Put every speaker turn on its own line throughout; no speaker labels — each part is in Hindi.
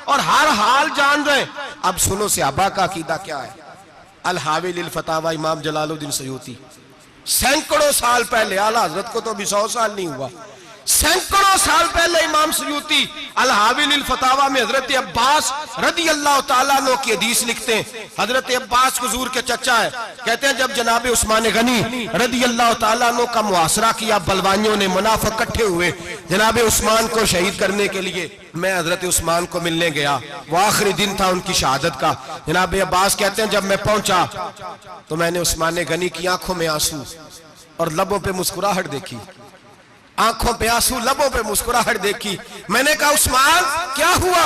और हर हाल जान रहे। अब सुनो सहाबा का अकीदा क्या है। अल हावी लिल फतावा इमाम जलालुद्दीन सयूती, सैकड़ों साल पहले, आला हजरत को तो अभी 100 साल नहीं हुआ, सैकड़ों साल पहले इमाम सयूती अल हावी लिल फतावा में हजरत अब्बास रदी अल्लाह तआला अन्हु की हदीस लिखते हैं। हजरत अब्बास हुजूर के चचा है। कहते हैं जब जनाब उस्मान गनी रदी अल्लाह तआला अन्हु का मुआसरा किया, बलवानियों ने मुनाफिक इकट्ठे हुए जनाब उस्मान को शहीद करने के लिए, मैं हजरत उस्मान को मिलने गया। वो आखिरी दिन था उनकी शहादत का। जनाब अब्बास कहते हैं जब मैं पहुंचा तो मैंने उस्मान गनी की आंखों में आंसू और लबों पे मुस्कुराहट देखी, आंखों पे आंसू लबों पे मुस्कुराहट देखी। मैंने कहा उस्मान क्या हुआ?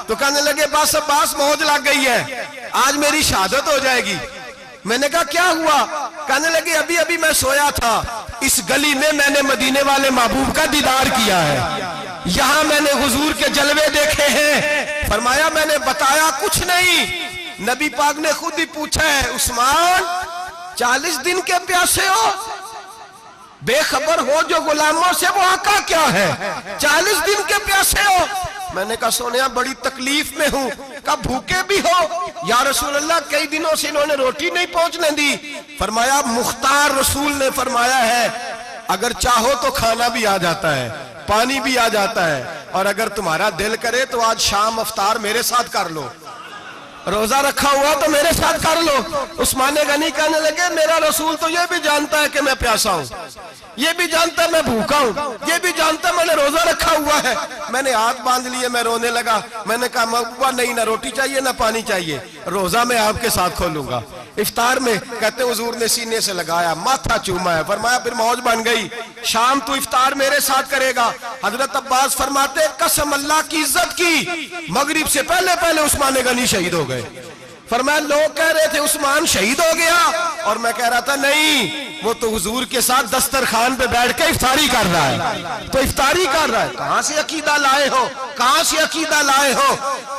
तो कहने लगे बस अब्बास मौज लग गई है, आज मेरी शहादत हो जाएगी। मैंने कहा क्या हुआ? कहने लगे अभी अभी मैं सोया था, इस गली में मैंने मदीने वाले महबूब का दीदार किया है, यहां मैंने हुजूर के जलवे देखे हैं। फरमाया मैंने बताया कुछ नहीं, नबी पाक ने खुद ही पूछा है उस्मान 40 दिन के प्यासे हो, बेखबर हो जो गुलामों से, वो आका क्या है? 40 दिन के प्यासे हो। मैंने कहा सोनिया बड़ी तकलीफ में हूं। कहा भूखे भी हो? या रसूल अल्लाह कई दिनों से इन्होंने रोटी नहीं पहुंचने दी। फरमाया मुख्तार रसूल ने फरमाया है अगर चाहो तो खाना भी आ जाता है, पानी भी आ जाता है, और अगर तुम्हारा दिल करे तो आज शाम अफ्तार मेरे साथ कर लो, रोजा रखा हुआ तो मेरे साथ कर लो। उस्मान गनी कहने लगे मेरा रसूल तो ये भी जानता है कि मैं प्यासा हूं, ये भी जानता है मैं भूखा हूं, ये भी जानता है मैंने रोजा रखा हुआ है। मैंने हाथ बांध लिए, मैं रोने लगा। मैंने कहा महबूबा नहीं, ना रोटी चाहिए ना पानी चाहिए, रोजा मैं आपके साथ खोलूंगा। इफ्तार में कहते हुजूर ने सीने से लगाया, माथा चूमा है, फरमाया फिर मौज बन गई, शाम तू इफ्तार मेरे साथ करेगा। हजरत अब्बास फरमाते कसम अल्लाह की इज्जत की, मगरिब से पहले पहले उस्मान गनी शहीद हो गए। फरमाया लोग कह रहे थे उस्मान शहीद हो गया, और मैं कह रहा था नहीं, वो तो हुजूर के साथ दस्तरखान पे बैठ के इफ्तारी कर रहा है। तो इफ्तारी कर रहा है, कहां से अकीदा लाए हो, कहां से अकीदा लाए हो?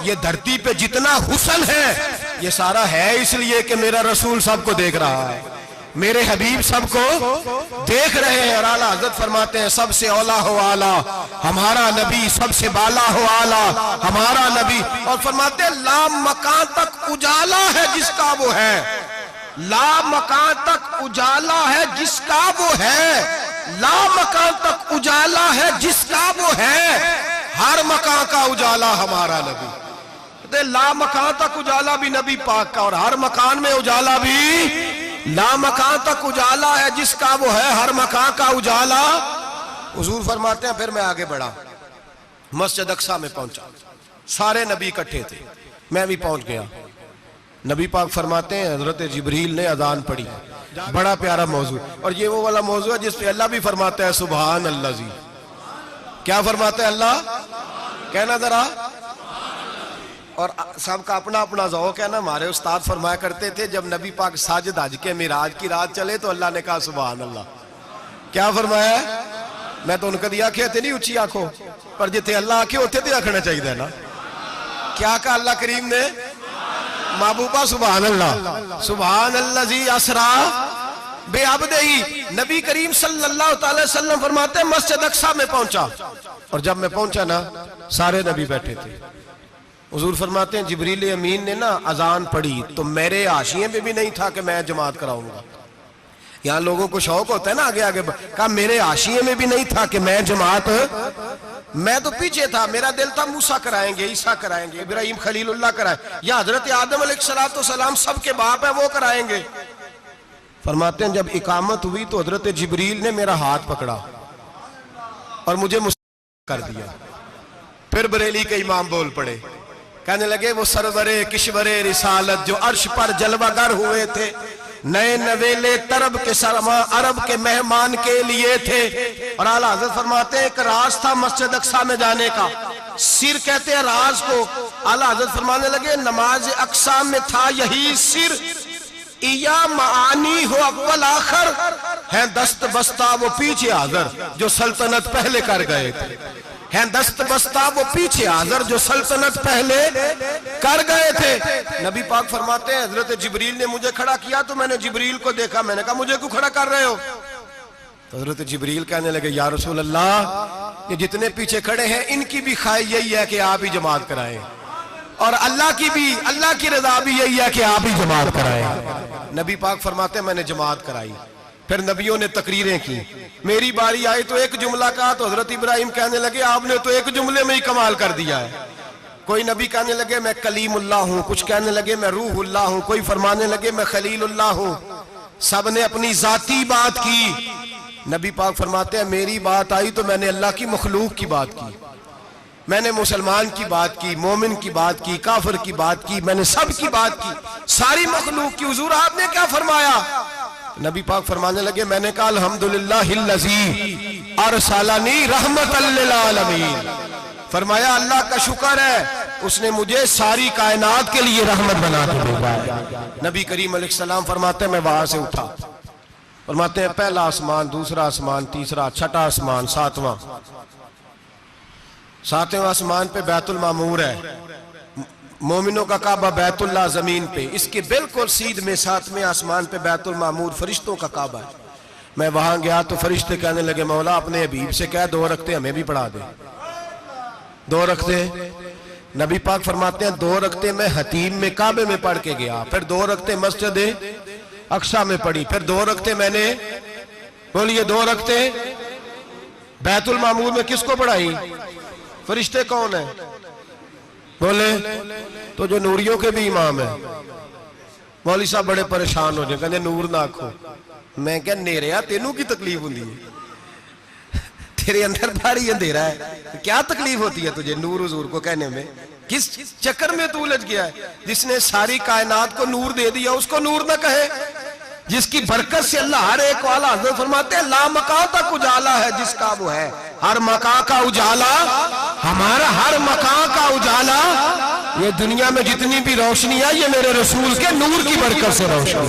ये धरती पे जितना हुस्न है ये सारा है इसलिए कि मेरा रसूल सबको देख रहा है, मेरे हबीब सबको देख रहे हैं। और आला हजरत फरमाते हैं सबसे औला हो आला हमारा नबी, सबसे बाला हो आला हमारा नबी। और फरमाते हैं ला मकान तक उजाला है जिसका वो है, ला मकान तक उजाला है जिसका वो है, ला मकान तक उजाला है जिसका वो है, हर मकान का उजाला हमारा नबी। ला मकान तक उजाला भी नबी पाक का, और हर मकान में उजाला भी, ला मकान तक उजाला है जिसका वो है, हर मकान का उजाला। हुजूर फरमाते हैं फिर मैं आगे बढ़ा, मस्जिद अक्सा में पहुंचा, सारे नबी इकट्ठे थे, मैं भी पहुंच गया। नबी पाक फरमाते हैं हजरत जिब्रील ने अजान पढ़ी, बड़ा प्यारा मौजू, और ये वो वाला मौजू है जिसपे अल्लाह भी फरमाता है सुभान अल्लाह जी। क्या फरमाते हैं अल्लाह? कहना जरा। और सबका अपना अपना ज़ौक़ है ना। हमारे उस्ताद फरमाया करते थे जब नबी पाक साजिद हज के मिराज की रात चले तो अल्लाह ने कहा सुभान अल्लाह। क्या फरमाया? मैं तो उनका दिया आखे थे नहीं उची आंखों पर जिथे अल्लाह आखे उथे तो आखना चाहिए ना। क्या कहा अल्लाह करीम ने? महबूबा सुभान अल्लाह, सुभान अल्लाह जी असरा बेअब्दिही। नबी करीम सल्लल्लाहु अलैहि वसल्लम फरमाते मस्जिद अक्सा में पहुंचा, और जब मैं पहुंचा ना सारे नबी बैठे थे। हुजूर फरमाते हैं जिब्रील अमीन ने ना अजान पढ़ी तो मेरे हाशिए में भी नहीं था कि मैं जमात कराऊंगा। यहाँ लोगों को शौक होता है ना आगे आगे, कहा मेरे हाशिए में भी नहीं था कि मैं जमात, मैं तो पीछे था, मेरा दिल था मूसा कराएंगे, ईसा कराएंगे, इब्राहिम खलीलुल्लाह कराए, या हजरत आदम अलैहिस्सलाम सबके बाप है वो कराएंगे। फरमाते हैं जब इकामत हुई तो हजरत जिब्रील ने मेरा हाथ पकड़ा और मुझे कर दिया। फिर बरेली के इमाम बोल पड़े, कहने लगे वो सरवरे किश्वरे रिसालत जो अर्श पर जलवागर हुए थे, नए नवेले तरब के सरमा अरब के मेहमान के लिए थे। और आला हज़रत फरमाते हैं एक राज था मस्जिद अक्सा में जाने का, सिर कहते हैं राज को। आला हज़रत फरमाने लगे नमाज अक्सा में था यही सिर, इया मानी हो अव्वल आखिर है दस्त बस्ता वो पीछे हाज़र जो सल्तनत पहले कर गए थे, है दस्त बस्ता वो पीछे हाज़र जो सल्तनत पहले कर गए थे। नबी पाक फरमाते हैं हजरत जिब्रील ने मुझे खड़ा किया तो मैंने जिब्रील को देखा, मैंने कहा मुझे क्यों खड़ा कर रहे हो? तो हजरत जिब्रील कहने लगे या रसूल अल्लाह ये जितने पीछे खड़े हैं इनकी भी ख्वाहिश यही है कि आप ही जमात कराएं, और अल्लाह की रजा भी यही है कि आप ही जमात कराए। नबी पाक फरमाते मैंने जमात कराई, फिर नबियों ने तकरीरें की, मेरी बारी आई तो एक जुमला कहा तो हजरत इब्राहिम कहने लगे आपने तो एक जुमले में ही कमाल कर दिया है। कोई नबी कहने लगे मैं कलीमुल्लाह हूं, कुछ कहने लगे मैं रूहुल्लाह हूं, कोई फरमाने लगे मैं खलीलुल्लाह हूं। सब ने अपनी जाती बात की। नबी पाक फरमाते हैं मेरी बात आई तो मैंने अल्लाह की मखलूक की बात की, मैंने मुसलमान की बात की, मोमिन की बात की, काफिर की बात की, मैंने सब की बात की, सारी मखलूक की। हुजूर आपने क्या फरमाया? नबी पाक फरमाने लगे मैंने कहा अल्हम्दुलिल्लाहिल्लज़ी अरसलनी रहमतल लिल आलमीन। फरमाया अल्लाह का शुक्र है उसने मुझे सारी कायनात के लिए रहमत बना के भेजा है। नबी करीम अलैहिस्सलाम फरमाते हैं मैं वहां से उठा, फरमाते हैं पहला आसमान, दूसरा आसमान, तीसरा, छठा आसमान, सातवें आसमान पे बैतुल मामूर है, मोमिनों का काबा बैतुल्लाह जमीन पे, इसके बिल्कुल सीध में सातवें आसमान पे बैतुल मामूर फरिश्तों का काबा है। मैं वहां गया तो फरिश्ते कहने लगे मौला अपने हबीब से कह 2 रखते हमें भी पढ़ा दे। 2 रखते नबी पाक फरमाते हैं 2 रखते मैं हतीम में काबे में पढ़ के गया, फिर 2 रखते मस्जिद अक्सा में पढ़ी, फिर 2 रखते मैंने बोलिए 2 रखते बैतुल मामूर में किसको पढ़ाई? फरिश्ते कौन है बोले? तो जो नूरियों के भी इमाम है। मौलवी साहब बड़े परेशान हो जाए, कहते नूर ना आखो। मैं क्या नेरिया तेनू की तकलीफ होती है? तेरे अंदर भारी अंधेरा है, क्या तकलीफ होती है तुझे नूर हुजूर को कहने में? किस चक्कर में तू उलझ गया है? जिसने सारी कायनात को नूर दे दिया उसको नूर ना कहे? जिसकी बरकत से अल्लाह हर एक वाला, हज़रत फरमाते हैं ला मका तक उजाला है जिसका वो है, हर मका का उजाला हमारा, हर मका का उजाला, ये दुनिया में जितनी भी रोशनी है ये मेरे रसूल के नूर की बरकत से रोशन।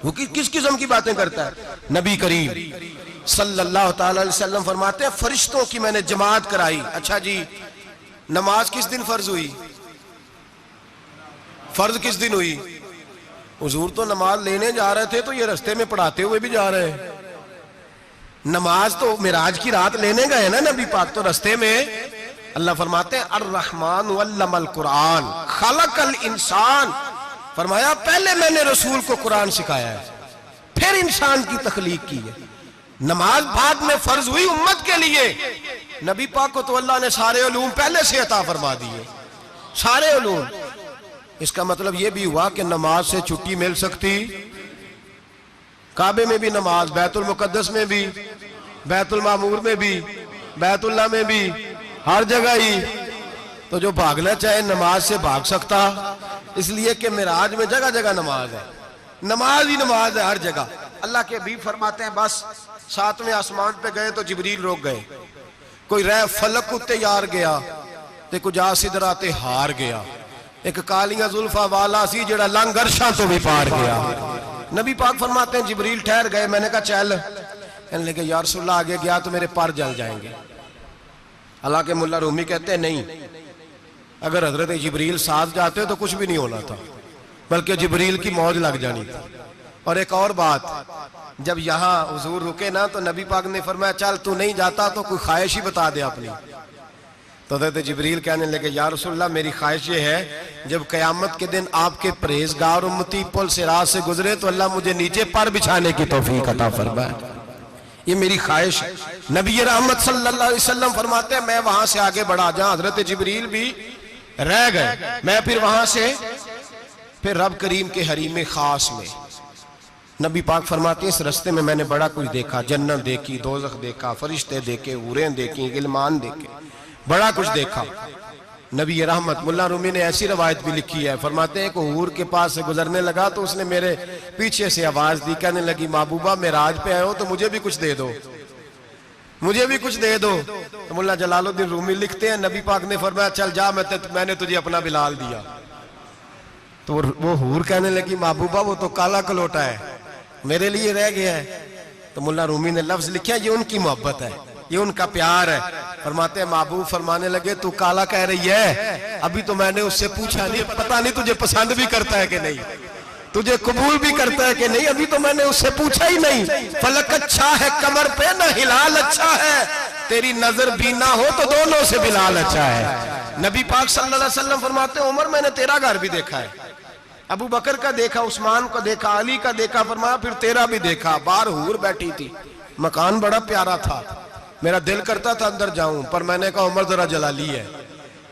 वो किस किस्म की बातें करता है? नबी करीम सल्लल्लाहु अलैहि वसल्लम फरमाते हैं फरिश्तों की मैंने जमात कराई। अच्छा जी, नमाज किस दिन फर्ज हुई? फर्ज किस दिन हुई? हुजूर तो नमाज लेने जा रहे थे तो ये रास्ते में पढ़ाते हुए भी जा रहे हैं। नमाज तो मिराज की रात लेने गए ना नबी पाक, तो रास्ते में अल्लाह फरमाते हैं अर्रहमान वल्लमल कुरान खलकल इंसान। फरमाया पहले मैंने रसूल को कुरान सिखाया है, फिर इंसान की तख्लीक की है। नमाज बाद में फर्ज हुई उम्मत के लिए। नबी पाक को तो अल्लाह ने सारे उलूम पहले से अता फरमा दिए, सारे उलूम। इसका मतलब यह भी हुआ कि नमाज से छुट्टी मिल सकती, काबे में भी नमाज, बैतुल मुकद्दस में भी, बैतुल मामूर में भी, बैतुल्लाह में भी, हर जगह ही। तो जो भागना चाहे नमाज से भाग सकता, इसलिए कि मिराज में जगह जगह नमाज है, नमाज ही नमाज है हर जगह। अल्लाह के हबीब फरमाते हैं बस 7वें आसमान पे गए तो जिब्रील रोक गए, कोई रह फलक उत्ते यार गया ते कुछ आ सिदरा ते हार गया, एक कालियां जुल्फा वाला सी जेड़ा लंघ अरशां तो भी पार गया। नबी पाक फरमाते हैं जिब्रील ठहर गए, मैंने कहा चल, कहने लगे या रसूलल्लाह आगे गया तो मेरे पर जल जाएंगे। हालांकि मुल्ला रूमी कहते हैं नहीं, अगर हजरत जिब्रील साथ जाते तो कुछ भी नहीं होना था, बल्कि जिब्रील की मौज लग जानी थी। और एक और बात, जब यहाँ हुजूर रुके ना तो नबी पाक ने फरमाया चल तू नहीं जाता तो कोई ख्वाहिश ही बता दे अपनी। तो हज़रत जिब्रील कहने लगे या रसूलल्लाह मेरी ख्वाहिश ये है जब क़यामत के दिन आपके परहेज़गार उम्मती पुल से रात से गुजरे तो अल्लाह मुझे नीचे पर बिछाने की तौफीक अता फरमाए, ये मेरी ख्वाहिश। नबी रहमत सल्लल्लाहु अलैहि वसल्लम फरमाते हैं मैं वहां से आगे बढ़ा, जहां हज़रत जिब्रील भी रह गए, मैं फिर वहां से फिर रब करीम के हरीम खास में। नबी पाक फरमाते हैं इस रास्ते में मैंने बड़ा कुछ देखा, जन्नत देखी, दोज़ख देखा, फरिश्ते देखे, हूरें देखी, गिलमान देखे, बड़ा कुछ देखा। नबी रहमत मुल्ला रूमी ने ऐसी रवायत भी लिखी है, फरमाते हैं कि हूर के पास से गुजरने लगा तो उसने मेरे पीछे से आवाज दी, कहने लगी महबूबा मेराज पे आए हो तो मुझे भी कुछ दे दो, मुझे भी कुछ दे दो। तो मुल्ला जलालुद्दीन रूमी लिखते हैं नबी पाक ने फरमाया चल जा, मैंने तुझे अपना बिलाल दिया। तो वो हूर कहने लगी महबूबा वो तो काला कलोटा है, मेरे लिए रह गया है। तो मुल्ला रूमी ने लफ्ज लिखा ये उनकी मोहब्बत है, ये उनका प्यार है। फरमाते हैं महबूब फरमाने लगे तू काला कह रही है, अभी तो मैंने उससे पूछा नहीं, पता नहीं तुझे पसंद भी करता है कि नहीं, तुझे कबूल भी करता है कि नहीं, अभी तो मैंने उससे पूछा ही नहीं। फलक अच्छा है कमर पे ना हिलाल अच्छा है, तेरी नजर भी ना हो तो दोनों से बिलाल अच्छा है। नबी पाक सल्लल्लाहु अलैहि वसल्लम फरमाते हैं उमर मैंने तेरा घर भी देखा है, अबू बकर का देखा, उस्मान को देखा, अली का देखा, फरमाया फिर तेरा भी देखा। बाहर हूर बैठी थी, मकान बड़ा प्यारा था, मेरा दिल करता था अंदर जाऊं, पर मैंने कहा उमर जरा जलाली है,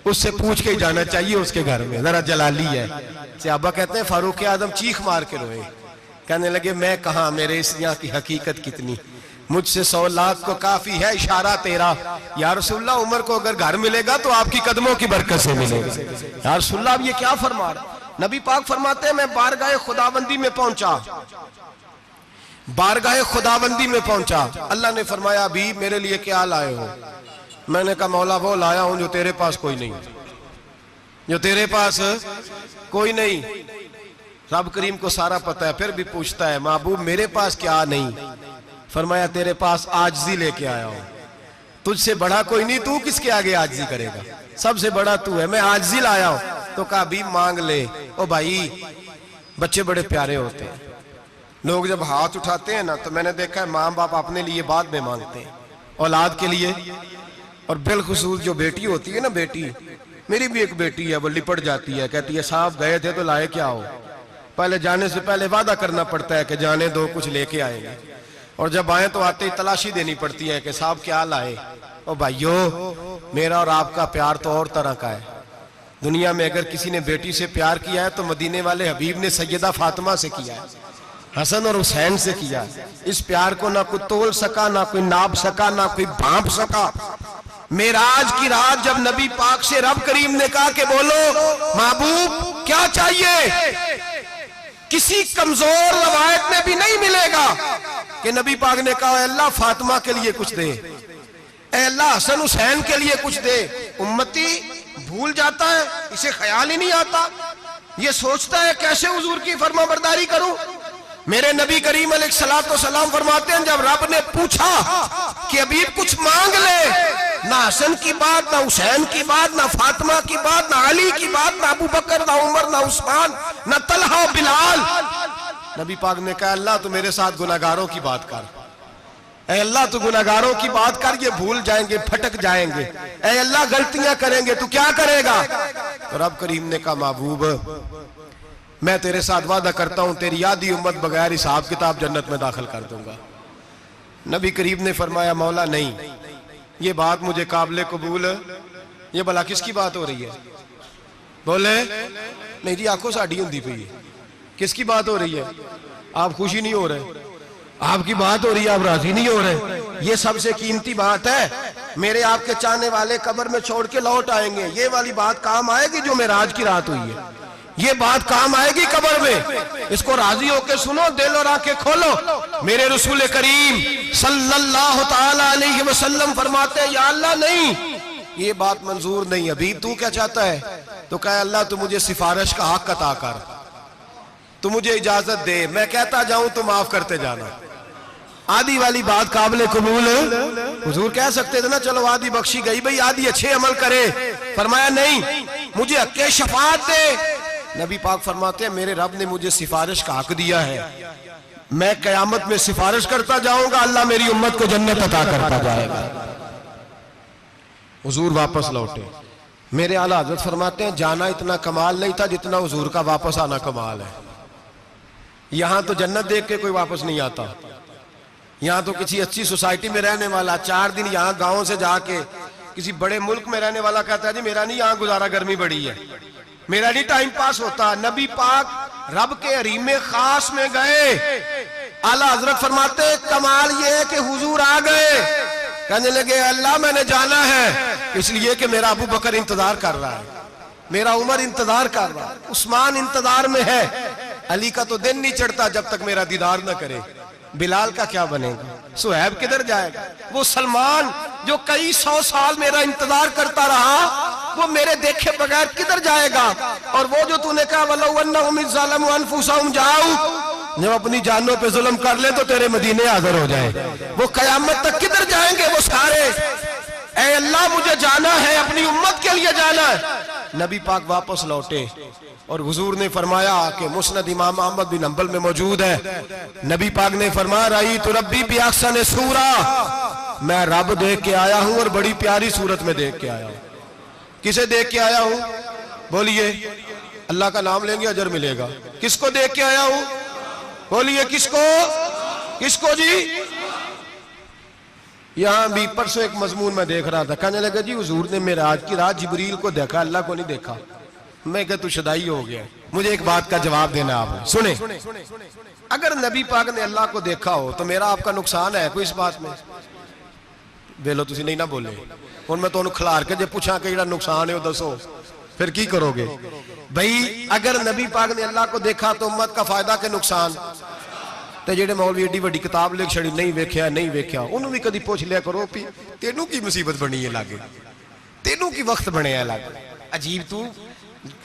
उससे पूछ के ही जाना चाहिए, उसके घर में जरा जलाली है। सहाबा कहते हैं फारूक आजम चीख मार के रोए, कहने लगे मैं कहा, मेरे इस यहाँ की हकीकत कितनी, मुझसे 100 लाख को काफी है इशारा तेरा। या रसूलल्लाह उमर को अगर घर मिलेगा तो आपकी कदमों की बरकत से मिलेगा। या रसूलल्लाह अब ये क्या फरमा रहा? नबी पाक फरमाते हैं मैं बारगाह खुदाबंदी में पहुंचा, बारगाह खुदाबंदी में पहुंचा, अल्लाह ने फरमाया अभी मेरे लिए क्या लाए हो? मैंने कहा मौला वो लाया हूं जो तेरे पास कोई नहीं, जो तेरे पास कोई नहीं। रब करीम को सारा पता है, फिर भी पूछता है महबूब मेरे पास क्या नहीं? फरमाया तेरे पास आजिज़ी लेके आया हूं, तुझसे बड़ा कोई नहीं, तू किसके आगे आजिज़ी करेगा, सबसे बड़ा तू है, मैं आजिज़ी लाया हूं। तो कहा अभी मांग ले। ओ भाई बच्चे बड़े प्यारे होते हैं, लोग जब हाथ उठाते हैं ना तो मैंने देखा है माँ बाप अपने लिए बाद में मांगते हैं, औलाद के लिए। और बिलखुसूस जो बेटी होती है ना, बेटी मेरी भी एक बेटी है, वो लिपट जाती है, कहती है साहब गए थे तो लाए क्या हो? पहले जाने से पहले वादा करना पड़ता है कि जाने दो कुछ लेके आएंगे, और जब आए तो आते ही तलाशी देनी पड़ती है कि साहब क्या लाए। ओ भाइयों मेरा और आपका प्यार तो और तरह का है। दुनिया में अगर किसी ने बेटी से प्यार किया है तो मदीने वाले हबीब ने सैयदा फातिमा से किया है, हसन और हुसैन से किया है। इस प्यार को ना कोई तोल सका, ना कोई नाप सका, ना कोई भांप सका। मेराज की रात जब नबी पाक से रब करीम ने कहा कि बोलो महबूब क्या चाहिए, किसी कमजोर रवायत में भी नहीं मिलेगा कि नबी पाक ने कहा अल्लाह फातिमा के लिए कुछ दे, अल्लाह हसन हुसैन के लिए कुछ दे। उम्मती भूल जाता है, इसे ख्याल ही नहीं आता, ये सोचता है कैसे हुजूर की फरमाबरदारी करूं। मेरे नबी करीम अलैहिस्सलाम फरमाते हैं जब रब ने पूछा कि अभी कुछ मांग ले, ना हसन की बात, ना हुसैन की बात, ना फातिमा की बात, ना अली की बात, ना अबू बकर, ना उमर, ना उस्मान, ना तलहा बिलाल, नबी पाक ने कहा अल्लाह तू मेरे साथ गुनाहगारों की बात कर, ऐ अल्लाह तू गुनाहगारों की बात कर, ये भूल जाएंगे, भटक जाएंगे, ऐ अल्लाह गलतियां करेंगे, तू क्या करेगा? तो रब करीम ने कहा महबूब मैं तेरे साथ वादा करता हूं तेरी आधी उम्मत बगैर हिसाब किताब जन्नत में दाखिल कर दूंगा। नबी करीम ने फरमाया मौला नहीं, ये बात मुझे काबिल कबूल, ये भला किसकी बात हो रही है? बोले नहीं जी आंखों साड़ी होंदी पई है, किसकी बात हो रही है? आप खुशी नहीं हो रहे, आपकी बात हो रही है, आप राजी नहीं हो रहे। ये सबसे कीमती बात है, मेरे आपके चाहने वाले कब्र में छोड़ के लौट आएंगे, ये वाली बात काम आएगी जो मेराज की रात हुई है, ये बात काम आएगी कब्र में। इसको राजी होके सुनो, दिल और आंखें खोलो। मेरे रसूल करीम सल्लल्लाहु ताला अलैहि वसल्लम फरमाते हैं या अल्लाह नहीं, ये बात मंजूर नहीं, अभी तू क्या चाहता है? तो कहे अल्लाह तू मुझे सिफारिश का हक अता कर, तू मुझे इजाजत दे, मैं कहता जाऊं तो माफ करते जाना। आधी वाली बात काबिल कबूल हुजूर कह सकते थे ना, चलो आधी बख्शी गई भाई, आधी अच्छे अमल करे। फरमाया नहीं, मुझे हक़ शफाअत दे। नबी पाक फरमाते हैं मेरे रब ने मुझे सिफारिश का हक दिया है, मैं कयामत में सिफारिश करता जाऊंगा, अल्लाह मेरी उम्मत को जन्नत अता करता जाएगा। हुजूर वापस लौटे। मेरे आला हज़रत फरमाते हैं जाना इतना कमाल नहीं था जितना हुजूर का वापस आना कमाल है। यहां तो जन्नत देख के कोई वापस नहीं आता, यहां तो किसी अच्छी सोसाइटी में रहने वाला 4 दिन यहां गांव से जाके किसी बड़े मुल्क में रहने वाला कहता है जी मेरा नहीं यहां गुजारा, गर्मी बड़ी है, मेरा नहीं टाइम पास होता। नबी पाक रब के हरीम खास में गए, आला हजरत फरमाते कमाल ये है कि हुजूर आ गए, कहने लगे अल्लाह मैंने जाना है इसलिए कि मेरा अबू बकर इंतजार कर रहा है, मेरा उमर इंतजार कर रहा है, उस्मान इंतजार में है, अली का तो दिन नहीं चढ़ता जब तक मेरा दीदार न करे, बिलाल का क्या बनेगा, सुहैब किधर जाएगा, वो सलमान जो कई 100 साल मेरा इंतजार करता रहा वो मेरे देखे बगैर किधर जाएगा। और वो जो तूने कहा वलो अन्नहुम ज़लमू अनफुसहुम जाऊ, जब अपनी जानों पे जुल्म कर ले तो तेरे मदीने हाजिर हो जाए, वो कयामत तक किधर जाएंगे वो सारे। ऐ अल्लाह मुझे जाना है, अपनी उम्मत के लिए जाना है। नबी पाक वापस लौटे और हुजूर ने फरमाया कि मुस्नद इमाम अहमद बिन हंबल में मौजूद है, नबी पाक ने फरमाया रही तो रब्बी भी अहसन सूरा, मैं रब देख के आया हूं और बड़ी प्यारी सूरत में देख के आया हूं। किसे देख के आया हूं? बोलिए। अल्लाह का नाम लेंगे अजर मिलेगा। किसको देख के आया हूं? बोलिए किसको? किसको जी? यहां भी परसों एक मजमून में देख रहा था, कहने लगा जी हुजूर ने मेराज की रात जिब्रील को देखा, अल्लाह को नहीं देखा। मैं कहा तू शुदाई हो गया। मुझे एक बात का जवाब देना आप सुने। अगर नबी पाक ने अल्लाह को देखा हो तो मेरा आपका नुकसान है कोई इस बात में? वेलो तुसी नहीं ना बोले हुण मैं तुहानू खिलार के जे पूछा कि जिहड़ा नुकसान है वो दसो, फिर की करोगे? भाई अगर नबी पाक ने अल्लाह को देखा तो उम्मत का फायदा के नुकसान? ते जेडे मौलवी एडी वड्डी किताब लिख छड़ी नहीं वेख्या नहीं वेख्या, उन्होंने भी कदी पूछ लिया करो भी तेनू की मुसीबत बनी है लागे, तेनू की वक्त बने है लागे। अजीब तू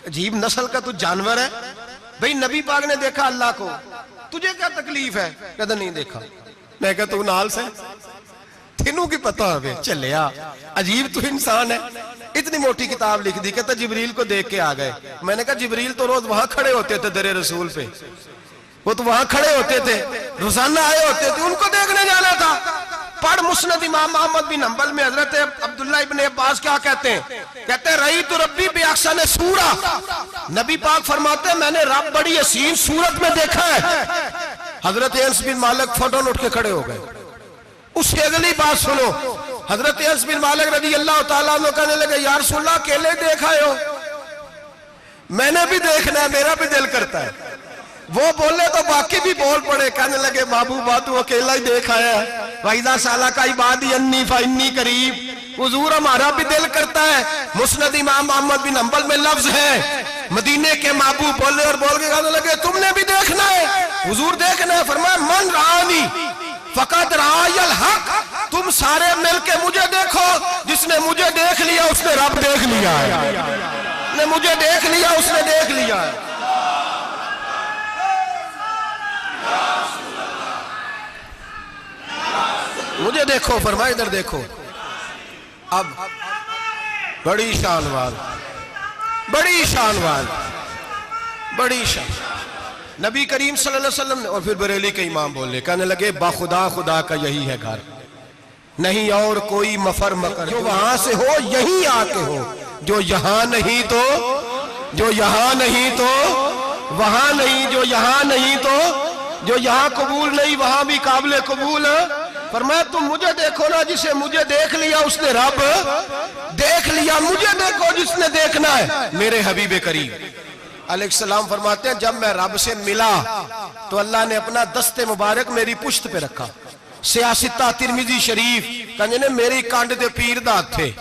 अजीब नस्ल का तू जानवर है। भाई नबी पाक ने देखा अल्लाह को, तुझे क्या तकलीफ है? कहता नहीं देखा। मैं कहा तू नाल से तेनू की पता है चलिया। अजीब तू इंसान है। इतनी मोटी किताब लिख दी, कहता जिब्रील को देख के आ गए। मैंने कहा जिब्रील तो रोज वहां खड़े होते थे दरे रसूल पे, वो तो वहां खड़े होते थे, रोजाना आए होते थे, उनको देखने जाना था। पढ़ मुस्नद इमाम अहमद बिन हंबल में हजरत अब्दुल्ला इब्न अब्बास क्या कहते हैं? कहते हैं रही तो रब्बी बेअक्सन सूरा, नबी पाक फरमाते हैं मैंने रब बड़ी हसीन सूरत में देखा है। हजरत अनस बिन मालिक फौरन उठ के खड़े हो गए। उसकी अगली बात सुनो, हजरत अनस बिन मालिक रज़ी अल्लाह तआला अन्हु कहने लगे या रसूल अल्लाह अकेले देखा हो? मैंने भी देखना है, मेरा भी दिल करता है। वो बोले तो बाकी भी बोल पड़े, कहने लगे महबूबा तू अकेला ही देख आया है। वाइदा साला का इबादी अन्नी फन्नी करीब, हुजूर हमारा भी दिल करता है। मुस्नद इमाम अहमद बिन हंबल में लफ्ज है मदीने के महबूब बोले और बोल के कहने लगे तुमने भी देखना है? हुजूर देखना है। फरमाया मन रानी फकत रायल हक, तुम सारे मिलके मुझे देखो, जिसने मुझे देख लिया उसने रब देख लिया है, ने मुझे देख लिया उसने देख लिया है। मुझे देखो, फरमाया इधर देखो। अब बड़ी शानवार, बड़ी शानवार, बड़ी शान नबी करीम सल्लल्लाहु अलैहि वसल्लम ने। और फिर बरेली के इमाम बोले, कहने लगे बाखुदा खुदा का यही है घर, नहीं और कोई मफर मकर, जो वहां से हो यही आके हो, जो यहां नहीं तो, जो यहां नहीं तो वहां नहीं, जो यहां नहीं तो, जो यहां कबूल नहीं वहां भी काबिल कबूल। फरमाया तुम मुझे देखो ना, जिसे मुझे देख लिया उसने रब देख लिया, मुझे देखो जिसने देखना है मेरे हबीब करीम अलैहिस्सलाम। फरमाते हैं जब मैं रब से मिला तो अल्लाह ने अपना दस्ते मुबारक मेरी पुश्त पे रखा। सियासता तिरमिजी शरीफ कहने ने मेरी कांड दे पीर दा हाथ थे,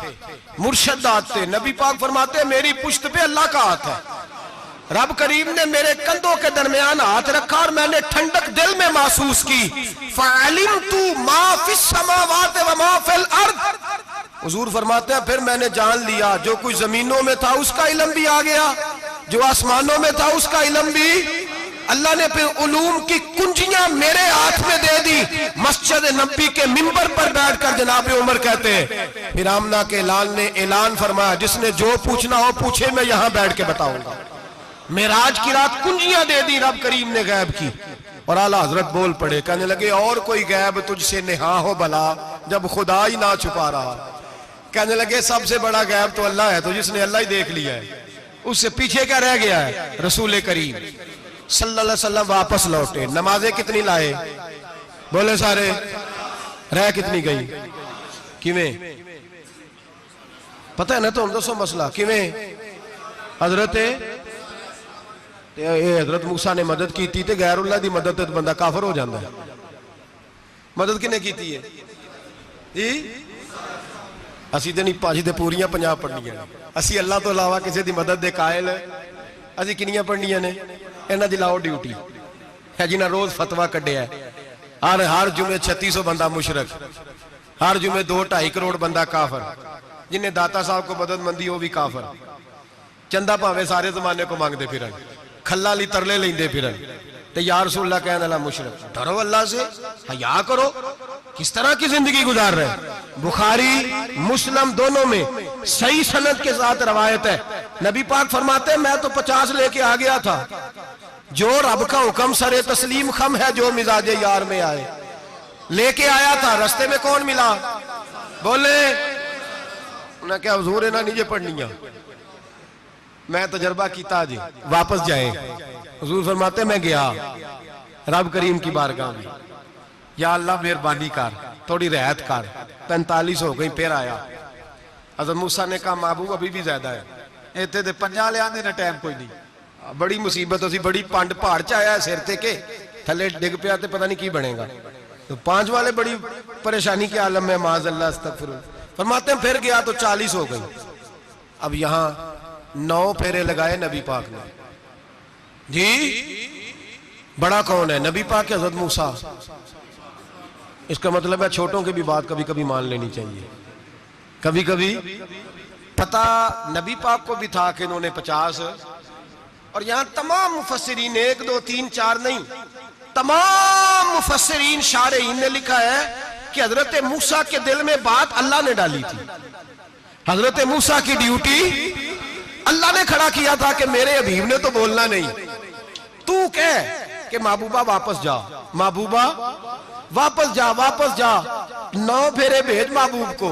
मुर्शद दा हाथ थे। नबी पाक फरमाते हैं मेरी पुश्त पे अल्लाह का हाथ है। रब करीम ने मेरे कंधों के दरमियान हाथ रखा और मैंने ठंडक दिल में महसूस की। फ़अलिमतु मा फिस समावात व मा फिल अर्द, हुजूर फरमाते हैं फिर मैंने जान लिया जो कुछ जमीनों में था उसका इल्म भी आ गया, जो आसमानों में था उसका इल्म भी। अल्लाह ने फिर उलूम की कुंजियां मेरे हाथ में दे दी। मस्जिद नबी के मिंबर पर बैठकर जनाब उमर कहते हैं फिर आमना के लाल ने ऐलान फरमाया जिसने जो पूछना हो पूछे, मैं यहां बैठ के बताऊंगा। मेराज की रात कुंजियां दे दी रब करीम ने गैब की। और आला हजरत बोल पड़े, कहने लगे और कोई गैब तुझसे नेहा हो भला जब खुदा ही ना छुपा रहा। कहने लगे सबसे बड़ा गैब तो अल्लाह है, तो जिसने अल्लाह ही देख लिया है उससे पीछे क्या रह गया है? रसूल करीम सल्लल्लाहु अलैहि वसल्लम वापस लौटे। नमाजें कितनी लाए? बोले सारे। रह कितनी गई? किवें पता है ना? तो हम दसो मसला किवें? हजरत मूसा ने मदद की थी, गैरुल्लाह दी मदद तो बंदा काफर हो जाता है। मदद किने की है जी? असी तो नहीं भाजी तो पूरियां 50 पढ़निया। असी अल्लाह तो इलावा किसी की मदद के कायल असी किनियां पढ़निया ने? इन्हां दी लाओ ड्यूटी है जिन्हें रोज फतवा कढ़िया। हर जुमे 3600 बंदा मुशरक, हर जुमे 2-2.5 करोड़ बंदा काफर, जिन्हें दाता साहब को मदद मंदी वो भी काफर। चंदा भावे सारे जमाने को मांगते फिर, खल्ला ली तरले लेंदे फिर, ते या रसूल अल्लाह कहने वाला मुशरक। डरो अल्लाह से, हया करो। किस तरह की जिंदगी गुजार रहे? बुखारी मुस्लिम दोनों में सही सनद के साथ रवायत है। नबी पाक फरमाते हैं मैं तो 50 लेके आ गया था। जो रब का हुक्म सरे तस्लीम खम है, जो मिजाजे यार में आए लेके आया था। रास्ते में कौन मिला? बोले उन्हें क्या हुजूर इन्हें नीचे पढ़निया, मैं तजर्बा किया जी, वापस जाए। हुजूर फरमाते मैं गया रब करीम की बारगाह में, या अल्लाह मेहरबानी कर, थोड़ी रियायत कर, 45 हो गई। फिर आया हज़रत मूसा ने कहा महबूब अभी भी ज्यादा है, इतने तो 50 लिया ने टाइम कोई नहीं, बड़ी मुसीबत असी बड़ी पंड पहाड़ च आया सिर ते के थले डिग पिया तो पता नहीं की बनेगा। तो 5 वाले बड़ी परेशानी के आलम में माज अल्लाह अस्तगफिरुल्लाह। फरमाते हैं फिर गया तो 40 हो गई। अब यहां 9 फेरे लगाए नबी पाक ने जी। बड़ा कौन है? नबी पाक के हज़रत मूसा। इसका मतलब है छोटों की भी बात कभी कभी मान लेनी चाहिए। कभी कभी पता नबी पाक को भी था कि इन्होंने 50, और यहां तमाम मुफस्सिरीन 1 2 3 4 नहीं, तमाम मुफस्सिरीन शारहीन ने लिखा है कि हजरत मूसा के दिल में बात अल्लाह ने डाली थी। हजरत मूसा की ड्यूटी अल्लाह ने खड़ा किया था कि मेरे हबीब ने तो बोलना नहीं, तू कह कि महबूबा वापस जा, महबूबा वापस जा, वापस जा, 9 फेरे भेज महबूब को।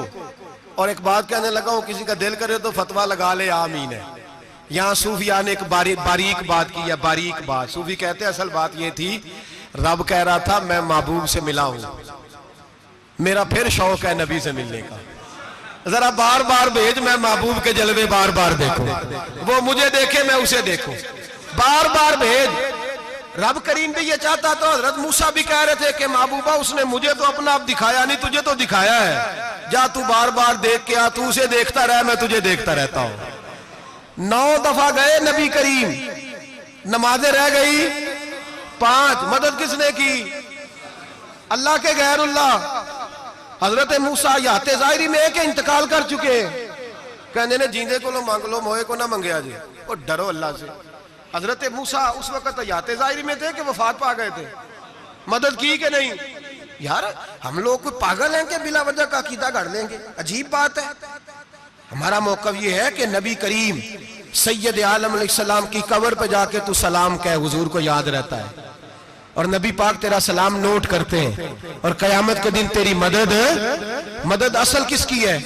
और एक बात कहने लगा हूं, किसी का दिल करे तो फतवा लगा ले, आमीन है। यहां सूफिया ने एक बारीक बात की है, बारीक बात। सूफी कहते हैं असल बात यह थी, रब कह रहा था मैं महबूब से मिला हूं, मेरा फिर शौक है नबी से मिलने का, जरा बार बार भेज, मैं महबूब के जलवे बार बार देखूं, वो मुझे देखे मैं उसे देखूं, बार बार भेज। रब करीम भी ये चाहता तो हजरत मूसा भी कह रहे थे कि महबूबा उसने मुझे तो अपना आप दिखाया नहीं, तुझे तो दिखाया है, जा तू बार बार देख के आ, तू उसे देखता रह, मैं तुझे देखता रहता हूं। 9 दफा गए नबी करीम, नमाजें रह गई 5। मदद किसने की? अल्लाह के गैरुल्लाह। हजरत मूसा याते जाहिरी में के इंतकाल कर चुके, कहने ने जींदे को लो मांग लो, मोए को ना मंगया जी, और डरो अल्लाह से। हजरत मूसा उस वक्त याते जाहिरी में थे कि वफात पा गए थे, मदद की कि नहीं? यार हम लोग कोई पागल हैं कि बिला वजह का अकीदा गढ़ लेंगे? अजीब बात है। हमारा मौक़िफ़ ये है कि नबी करीम सैयद आलम अलैहिस्सलाम की कब्र पे जाके तू सलाम कह, हुजूर को याद रहता है, और नबी पाक तेरा सलाम नोट करते हैं, और कयामत के दिन तेरी मदद असल किसकी है?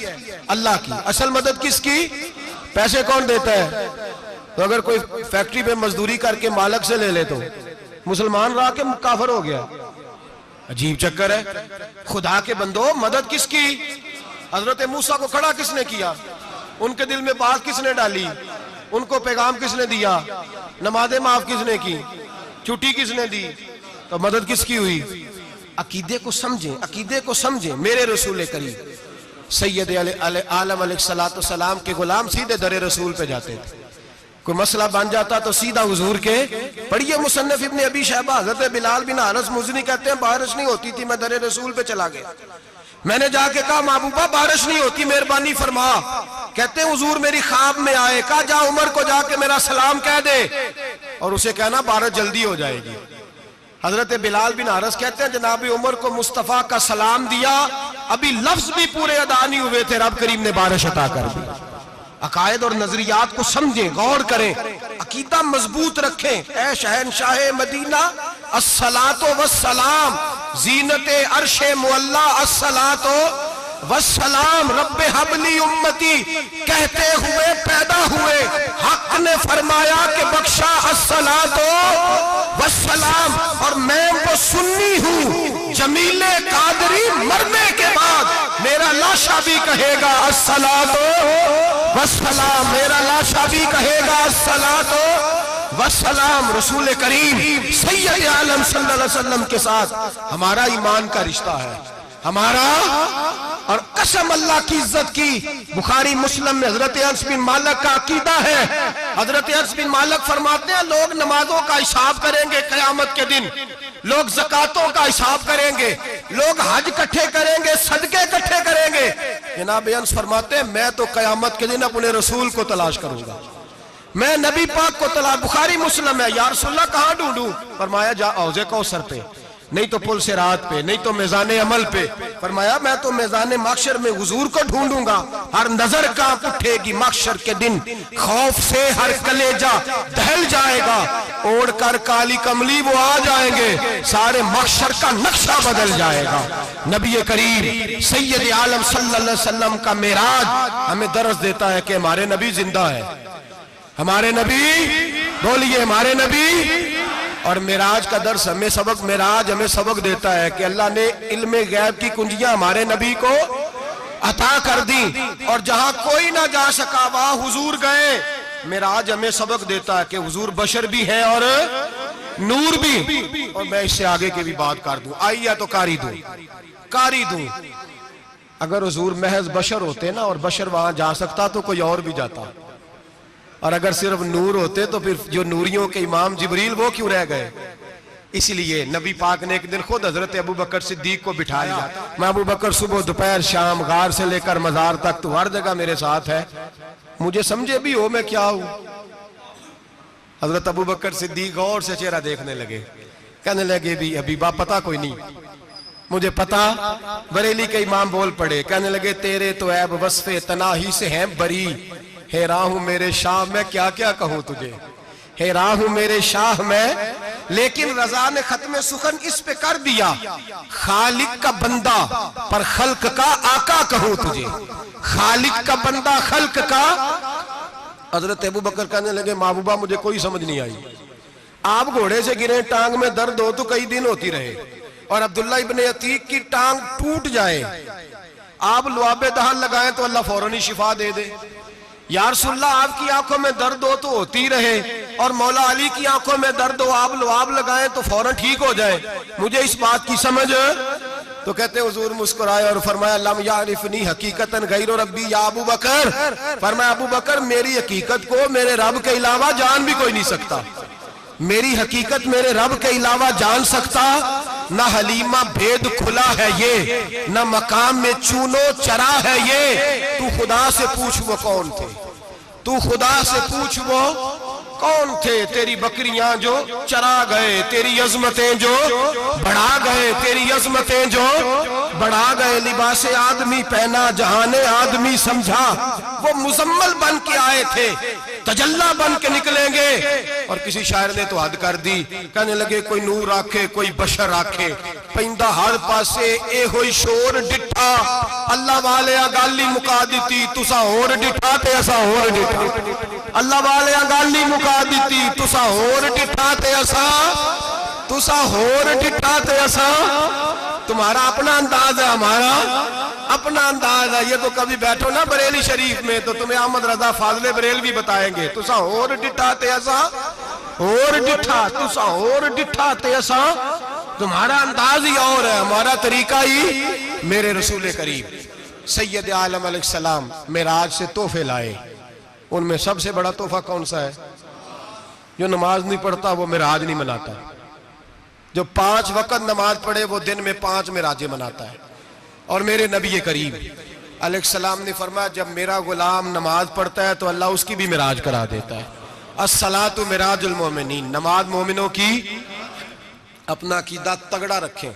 अल्लाह की। असल मदद किसकी? पैसे कौन देता है? तो अगर कोई फैक्ट्री पे मजदूरी करके मालक से ले ले तो मुसलमान रहा के काफिर हो गया। अजीब चक्कर है। खुदा के बंदो, मदद किसकी? हजरत मूसा को खड़ा किसने किया? उनके दिल में बात किसने डाली? उनको पैगाम किसने दिया? नमाज़ें माफ किसने की? छुट्टी किसने दी? तो मदद किसकी हुई? अकीदे को समझें, अकीदे को समझें। मेरे रसूल करीम सैयद आलम अलैहिस्सलाम के गुलाम सीधे दरे रसूल पे जाते थे। कोई मसला बन जाता तो सीधा हुजूर के। पढ़िए मुसन्नफ इब्ने अबी शैबा, हज़रत बिलाल बिन हारिस मुज़नी कहते हैं बारिश नहीं होती थी, मैं दरे रसूल पे चला गया, मैंने जाके कहा महबूबा बारिश नहीं होती, मेहरबानी फरमा। कहते हैं हुजूर मेरी ख्वाब में आए, कहा जा उमर को जाके मेरा सलाम कह दे और उसे कहना बारिश जल्दी हो जाएगी। हजरत बिलाल बिन हारिस कहते हैं जनाब उमर को मुस्तफा का सलाम दिया, अभी लफ्ज भी पूरे अदा नहीं हुए थे, रब करीम ने बारिश अता कर दी। अकायद और नजरियात को समझें, गौर करें, अकीदा मजबूत रखें। ऐ शहनशाह मदीना अस्सलातो वस्सलाम, जीनते अर्शे मुअल्ला अस्सलातो वस्सलाम, रब्बे हबली उम्मती कहते हुए पैदा हुए, हक ने फरमाया कि बख्शा अस्सलातो वस्सलाम। और मैं वो सुन्नी हूँ, जमीले कादरी मरने के बाद मेरा लाशा भी कहेगा अस्सलातो वस्सलाम, मेरा लाशा भी कहेगा अस्सलातो वस्सलाम। रसूल करीम सैयद आलम सल्लल्लाहु अलैहि वसल्लम के साथ हमारा ईमान का रिश्ता है, हमारा। और कसम अल्लाह की इज्जत की, बुखारी मुस्लिम में हजरत अनस बिन मालिक का अकीदा है। हजरत अनस बिन मालिक फरमाते हैं लोग नमाजों का हिसाब करेंगे कयामत के दिन, लोग ज़कातों का हिसाब करेंगे, लोग हज इकट्ठे करेंगे, सदके इकट्ठे करेंगे। जनाब अनस फरमाते हैं मैं तो कयामत के दिन अपने रसूल को तलाश करूंगा, मैं नबी पाक को तलाश। बुखारी मुस्लिम है। या रसूलल्लाह कहां ढूंढूं? फरमाया जा औज़े कौसर पे, नहीं तो पुल से रात पे, नहीं तो मिज़ाने अमल पे। फरमाया मैं तो मैदान माशर में हुजूर को ढूंढूंगा, हर नजर कांप उठेगी माशर के दिन, खौफ से हर कलेजा दहल जाएगा, ओढ़ कर काली कमली वो आ जाएंगे, सारे माशर का नक्शा बदल जाएगा। नबी करीम सैयद आलम सल्लल्लाहु अलैहि वसल्लम का मेराज हमें दर्स देता है कि हमारे नबी जिंदा है, हमारे नबी, बोलिए हमारे नबी। और मेराज का दर्स हमें सबक, मेराज हमें सबक देता है कि अल्लाह ने इल्मे गैब की कुंजियां हमारे नबी को अता कर दी, और जहां कोई ना जा सका वहां हुजूर गए। मेराज हमें सबक देता है कि हुजूर बशर भी है और नूर भी। और मैं इससे आगे की भी बात कर दूं, आइया तो कारी दूं। अगर हुजूर महज बशर होते ना और बशर वहां जा सकता तो कोई और भी जाता, और अगर सिर्फ नूर होते तो फिर जो नूरियों के इमाम जिब्रील वो क्यों रह गए। इसलिए नबी पाक ने एक दिन खुद हजरत अबू बकर सिद्दीक को बिठाया। मैं अबू बकर सुबह दोपहर शाम गार से लेकर मजार तक तो हर जगह मेरे साथ है, मुझे समझे भी हो मैं क्या हूं। हजरत अबू बकर सिद्दीक गौर से चेहरा देखने लगे, कहने लगे भी अभी बाप पता कोई नहीं, मुझे पता। बरेली के इमाम बोल पड़े, कहने लगे तेरे तो ऐब वस्फे तनाही से हैं बरी, हैरान हूं मेरे शाह मैं क्या क्या कहूं तुझे, हैरान हूं मेरे शाह मैं। लेकिन रजा ने खत्म सुखन इस पे कर दिया, खालिक का बंदा पर खल्क का आका कहूं तुझे, खालिक का बंदा खल्क का। हजरत अबू बकर कहने लगे महबूबा मुझे कोई समझ नहीं आई, आप घोड़े से गिरे टांग में दर्द हो तो कई दिन होती रहे, और अब्दुल्ला इब्ने अतीक की टांग टूट जाए, आप लुआबे दहन लगाएं तो अल्लाह फौरन ही शिफा दे दे। या रसूलल्लाह आपकी आंखों में दर्द हो तो होती रहे, और मौला अली की आंखों में दर्द हो आप लुआब लगाएं तो फौरन ठीक हो जाए, मुझे इस बात की समझ। तो कहते हुजूर मुस्कुराए और फरमाया लम यारिफनी हकीकतन गैर रब्बी या अबू बकर, फरमाया अबू बकर मेरी हकीकत को मेरे रब के अलावा जान भी कोई नहीं सकता, मेरी हकीकत मेरे रब के अलावा जान सकता। ना हलीमा भेद खुला है ये, ना मकाम में चूनो चरा है ये, तू खुदा से पूछ वो कौन थे, तू खुदा से पूछ वो कौन थे। तेरी बकरियां जो चरा गए, तेरी अजमतें जो बढ़ा गए, तेरी अजमतें जो बढ़ा गए, लिबास आदमी पहना जहाने आदमी समझा, वो मुजम्मल बन के आए थे तजल्ला बन के निकलेंगे। और किसी शायर ने तो हद कर दी, कहने लगे कोई नूर आखे कोई बशर आखे, पैंदा हर पासे ए होई शोर डिठा, अल्लाह वाले गाली मुका दी तुसा होर डिठा ते असा होर डिठा, अल्लाह वाले गाली मुका दी तुसा होर डिठा ते असा, तुसा होर डिठा ते असा। तुम्हारा अपना अंदाज है, हमारा अपना अंदाज है। ये तो कभी बैठो ना बरेली शरीफ में तो तुम्हें अहमद रजा फाजले बरेल भी बताएंगे, तुसा होर डिठा ते असा होर डिठा, तुसा होर डिठा ते असा। तुम्हारा अंदाज ही और है, हमारा तरीका ही। मेरे रसूल करीम सैयद आलम अलैहिस्सलाम मेराज से तोहफे लाए, उनमें सबसे बड़ा तोहफा कौन सा है? जो नमाज नहीं पढ़ता वो मेराज नहीं मनाता, जो 5 वक्त नमाज पढ़े वो दिन में 5 मेराजें मनाता है। और मेरे नबी करीम अलैहिस्सलाम ने फरमाया जब मेरा गुलाम नमाज पढ़ता है तो अल्लाह उसकी भी मेराज करा देता है। अस्सलातु मिराजुल मोमिनीन, नमाज मोमिनों की। अपना अकीदा तगड़ा रखें,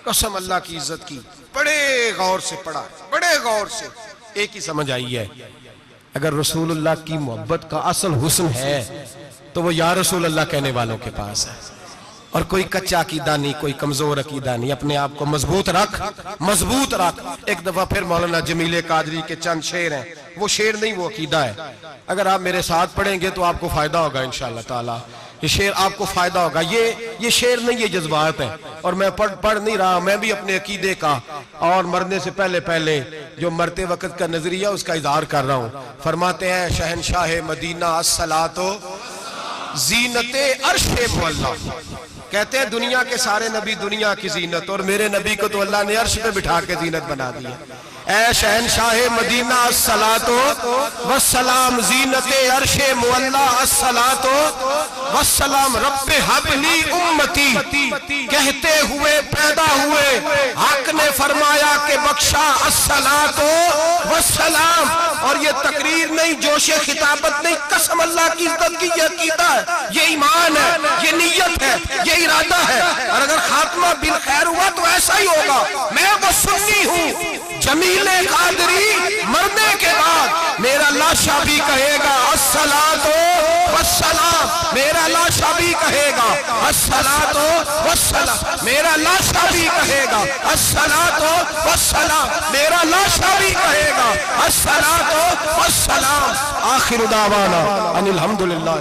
कसम अल्लाह की इज्जत की। बड़े गौर से पढ़ा, बड़े गौर से। एक ही समझ आई है, अगर रसूलुल्लाह की मोहब्बत का असल हुस्न है तो वो या रसूल अल्लाह कहने वालों के पास है। और कोई कच्चा अकीदा नहीं, कोई कमजोर अकीदा नहीं, अपने आप को मजबूत रख, मजबूत रख। एक दफा फिर मौलाना जमीले कादरी के चंद शेर हैं, वो शेर नहीं वो अकीदा है। अगर आप मेरे साथ पढ़ेंगे तो आपको फायदा होगा इंशाअल्लाह ताला, ये शेर आपको फायदा होगा। ये शेर नहीं, ये जज्बात है। और मैं पढ़ नहीं रहा, मैं भी अपने अकीदे का और मरने से पहले पहले जो मरते वक्त का नजरिया उसका इजहार कर रहा हूँ। फरमाते हैं शहनशाह मदीना अस्सलातो जीनते अर्शे मुअल्ला, कहते हैं दुनिया के सारे नबी दुनिया की जीनत, और मेरे नबी को तो अल्लाह ने अर्श पे बिठा के जीनत बना दी है। ऐ शहनशाह मदीना अस्सलातो वस्सलाम जीनते अर्शे मुअल्ला अस्सलातो वस्सलाम रब्बे हबली उम्मती, कहते हुए पैदा हुए हक ने फरमाया कि बख्शा अस्सलातो वस्सलाम। और ये तकरीर नहीं, जोशे खिताबत नहीं, कसम अल्लाह की इज्जत की ये अकीदा है, ये ईमान है, ये नियत है ये इरादा है, और अगर खात्मा बिल खैर हुआ तो ऐसा ही होगा। मैं वो सुन्नी हूँ, जमीले कादरी मरने के बाद मेरा लाशा भी कहेगा अस्सलातो वस्सलाम, मेरा लाशा भी कहेगा अस्सलातो वस्सलाम, मेरा लाशा भी कहेगा अस्सलातो वस्सलाम, मेरा लाशा भी कहेगा अस्सलातो वस्सलाम। आखिर दावाना अनिल हम्दुलिल्लाह।